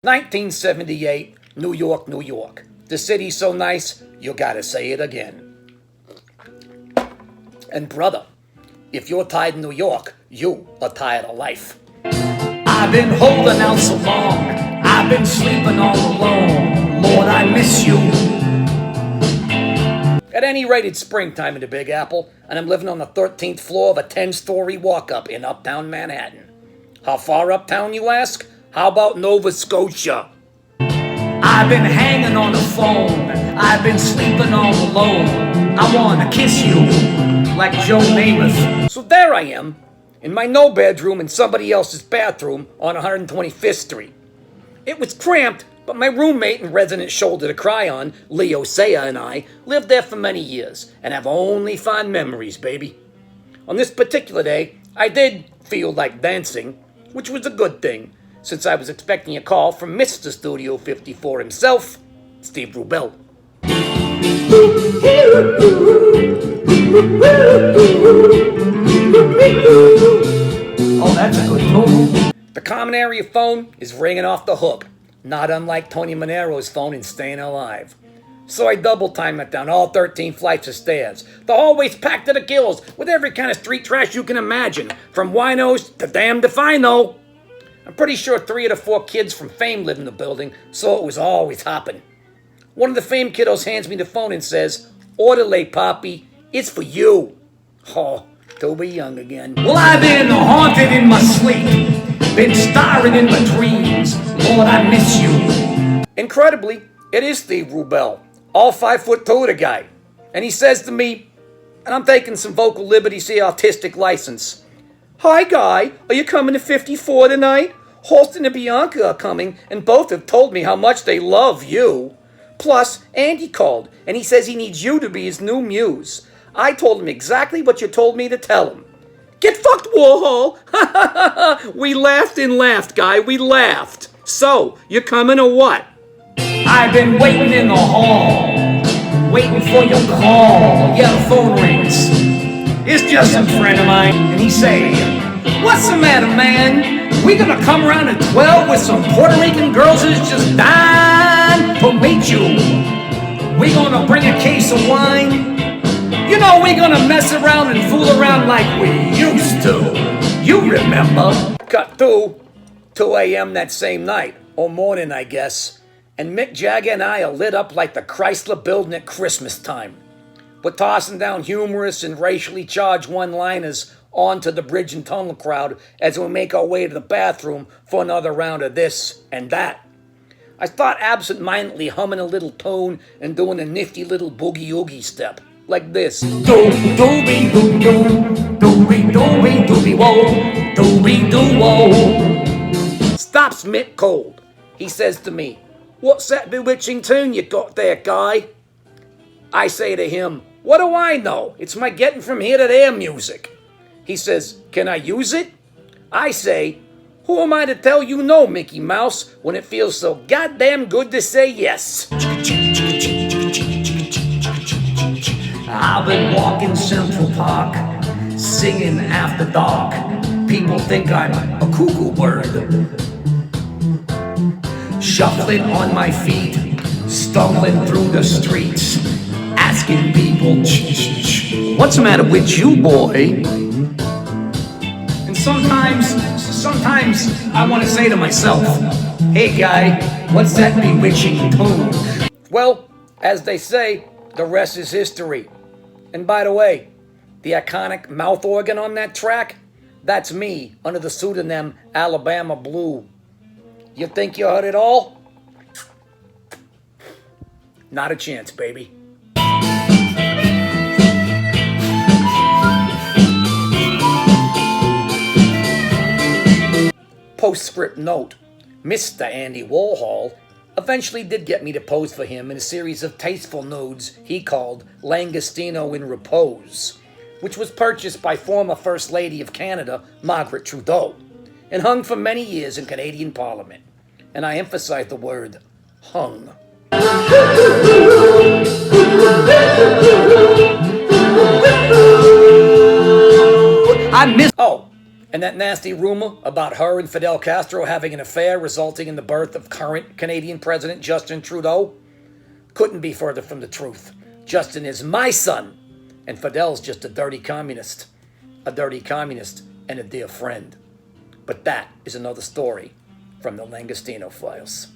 1978, New York, New York. The city's so nice, you gotta say it again. And brother, if you're tired in New York, you are tired of life. I've been holding out so long, I've been sleeping all alone. Lord, I miss you. At any rate, it's springtime in the Big Apple, and I'm living on the 13th floor of a 10-story walk-up in uptown Manhattan. How far uptown, you ask? How about Nova Scotia? I've been hanging on the phone, I've been sleeping all alone. I wanna kiss you, like Joe Namath. So there I am, in my no bedroom in somebody else's bathroom on 125th Street. It was cramped, but my roommate and resident shoulder to cry on, Leo Saya, and I lived there for many years and have only fond memories, baby. On this particular day, I did feel like dancing, which was a good thing, since I was expecting a call from Mr. Studio 54 himself, Steve Rubel. Oh, that's a good tune. The common area phone is ringing off the hook, not unlike Tony Monero's phone in Staying Alive. So I double-time it down all 13 flights of stairs. The hallway's packed to the gills with every kind of street trash you can imagine, from winos to damn defino. I'm pretty sure 3 of the 4 kids from Fame live in the building, so it was always hopping. One of the Fame kiddos hands me the phone and says, "Orderly, Poppy, it's for you." Oh, to be young again. Well, I've been haunted in my sleep, been starring in my dreams. Lord, I miss you. Incredibly, it is Steve Rubel, all 5'2" the guy. And he says to me, and I'm taking some vocal liberties here, artistic license, "Hi, Guy, are you coming to 54 tonight? Holston and Bianca are coming, and both have told me how much they love you. Plus, Andy called, and he says he needs you to be his new muse. I told him exactly what you told me to tell him." Get fucked, Warhol! We laughed and laughed, Guy, we laughed. So, you coming or what? I've been waiting in the hall, waiting for your call. Yeah, the phone rings. It's just some friend of mine, and he say, "What's the matter, man? We gonna come around at 12 with some Puerto Rican girls who's just dying to meet you. We gonna bring a case of wine. You know, we gonna mess around and fool around like we used to. You remember?" Cut to 2 a.m. that same night, or morning, I guess, and Mick Jagger and I are lit up like the Chrysler Building at Christmas time. We're tossing down humorous and racially charged one-liners onto the bridge and tunnel crowd as we make our way to the bathroom for another round of this and that. I start absent-mindedly humming a little tune and doing a nifty little boogie-oogie step, like this. Do-be-doo-be-doo, do-be-doo-be-doo-whoa. Stops Mick cold. He says to me, "What's that bewitching tune you got there, Guy?" I say to him, "What do I know? It's my getting from here to there music." He says, "Can I use it?" I say, "Who am I to tell you no, Mickey Mouse, when it feels so goddamn good to say yes?" I've been walking Central Park, singing after dark. People think I'm a cuckoo bird. Shuffling on my feet, stumbling through the streets, asking people, "What's the matter with you, boy?" And sometimes I want to say to myself, "Hey, Guy, what's that bewitching tune?" Well, as they say, the rest is history. And by the way, the iconic mouth organ on that track, that's me under the pseudonym Alabama Blue. You think you heard it all? Not a chance, baby. Postscript note, Mr. Andy Warhol eventually did get me to pose for him in a series of tasteful nudes he called Langostino in Repose, which was purchased by former First Lady of Canada, Margaret Trudeau, and hung for many years in Canadian Parliament. And I emphasize the word hung. I miss... Oh, And that nasty rumor about her and Fidel Castro having an affair resulting in the birth of current Canadian President Justin Trudeau couldn't be further from the truth. Justin is my son, and Fidel's just a dirty communist and a dear friend. But that is another story from the Langostino Files.